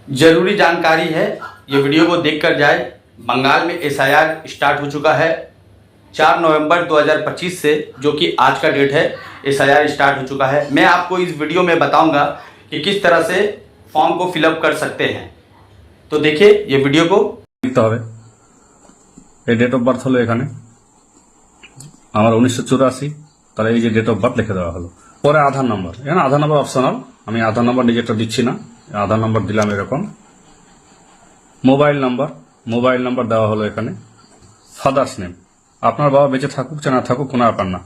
जरूरी जानकारी है, ये वीडियो को देखकर जाए। बंगाल में एसआईआर स्टार्ट हो चुका है 4 नवंबर 2025 से, जो कि आज का डेट है। एसआईआर स्टार्ट हो चुका है। मैं आपको इस वीडियो में बताऊंगा कि किस तरह से फॉर्म को फिलअप कर सकते हैं। तो देखिए ये वीडियो को। লিখতে হবে এই ডেট অফ বার্থ হলো এখানে আমার 1984, তাহলে এই যে ডেট অফ বার্থ লিখে দেওয়া হলো। পরে আধার নাম্বার, এখানে আধার নাম্বার অপশনাল, আমি আধার নাম্বার নিজেরটা দিচ্ছি না, আধার নাম্বার দিলাম এরকম। মোবাইল নাম্বার দেওয়া হলো এখানে। ফাদার্স নেম, আপনার বাবা বেঁচে থাকুক না থাকুক কোনো ব্যাপার না,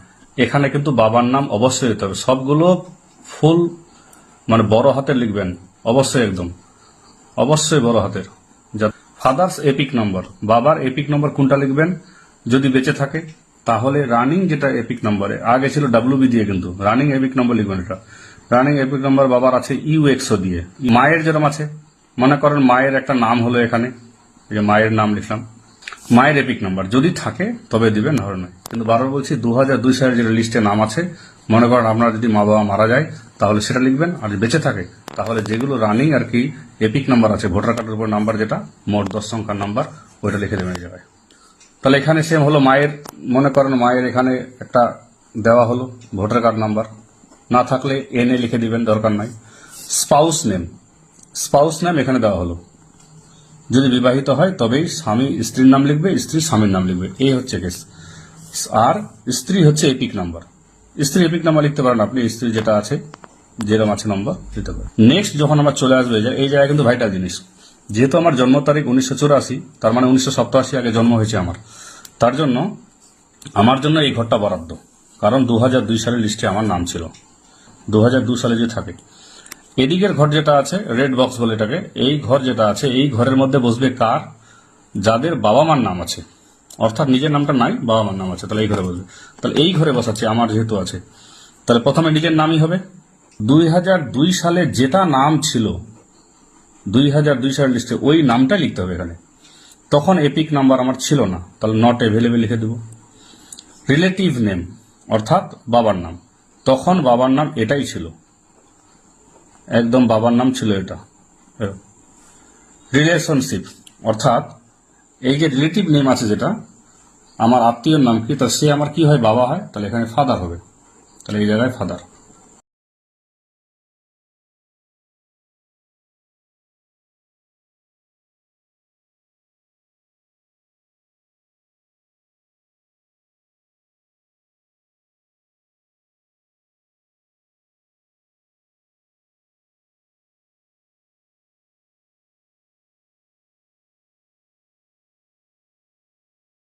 এখানে কিন্তু বাবার নাম অবশ্যই দিতে হবে। সবগুলো ফুল মানে বড় হাতের লিখবেন অবশ্যই, একদম অবশ্যই বড় হাতের। ফাদার্স এপিক নাম্বার, বাবার এপিক নাম্বার কোনটা লিখবেন যদি বেঁচে থাকে, তাহলে রানিং যেটা এপিক নাম্বারে আগে ছিল ডাব্লিউবি দিয়ে, কিন্তু রানিং এপিক নাম্বার লিখবেন। এটা রানিং এপিক নাম্বার বাবার আছে ইউএক্সও দিয়ে। মায়ের যেরকম আছে, মনে করেন মায়ের একটা নাম হলো এখানে, যে মায়ের নাম লিখলাম, মায়ের এপিক নাম্বার যদি থাকে তবে দিবেন, নাহলে নয়। কিন্তু বারবার বলছি 2002 সালের যে লিস্টে নাম আছে, মনে করেন আপনার যদি মা বাবা মারা যায় তাহলে সেটা লিখবেন, আর বেঁচে থাকে তাহলে যেগুলো রানিং আর কি এপিক নাম্বার আছে, ভোটার কার্ডের উপর নাম্বার যেটা মোট 10 সংখ্যার নাম্বার, ওইটা লিখে দেবেন এই জায়গায়। তাহলে এখানে সেম হলো মায়ের, মনে করেন মায়ের এখানে একটা দেওয়া হলো ভোটার কার্ড নাম্বার, না থাকলে এনএ লিখে দিবেন, দরকার নাই। স্পাউস নেম এখানে দেওয়া হলো, যদি বিবাহিত হয় তবেই স্বামী স্ত্রীর নাম লিখবে, স্ত্রী স্বামীর নাম লিখবে, এই হচ্ছে কেস। আর স্ত্রী হচ্ছে এপিক নাম্বার, স্ত্রী এপিক নাম্বার লিখতে পারেন আপনি, স্ত্রী যেটা আছে যেরকম আছে নাম্বার দিতে পারেন। নেক্সট যখন আমার চলে আসবে, এই জায়গায় কিন্তু ভাইটাল জিনিস, যেহেতু আমার জন্ম তারিখ 1984, তার মানে 1987 আগে জন্ম হয়েছে আমার, তার জন্য আমার জন্য এই ঘরটা বরাদ্দ। কারণ 2002 সালের লিস্টে আমার নাম ছিল, 2002 সালে যে থাকে। এদিকের ঘর যেটা আছে রেড বক্স বলে এটাকে, এই ঘর যেটা আছে এই ঘরের মধ্যে বসবে কার, যাদের বাবা মার নাম আছে, অর্থাৎ নিজের নামটা নাই বাবা মার নাম আছে, তাহলে এই ঘরে বসবে। তাহলে এই ঘরে বসাচ্ছে আমার যেহেতু আছে, তাহলে প্রথমে নিজের নামই হবে। 2002 সালে যেটা নাম ছিল 2002 সালের লিস্টে, ওই নামটা লিখতে হবে এখানে। তখন এপিক নাম্বার আমার ছিল না, তাহলে নট এভেলেবেল লিখে দেব। রিলেটিভ নেম অর্থাৎ বাবার নাম, তখন বাবার নাম এটাই ছিল, একদম বাবার নাম ছিল এটা। রিলেশনশিপ অর্থাৎ এই যে রিলেটিভ নেম আছে যেটা আমার আত্মীয়র নাম কি, তা সে আমার কি হয়, বাবা হয়, তাহলে এখানে ফাদার হবে, তাহলে এই জায়গায় ফাদার।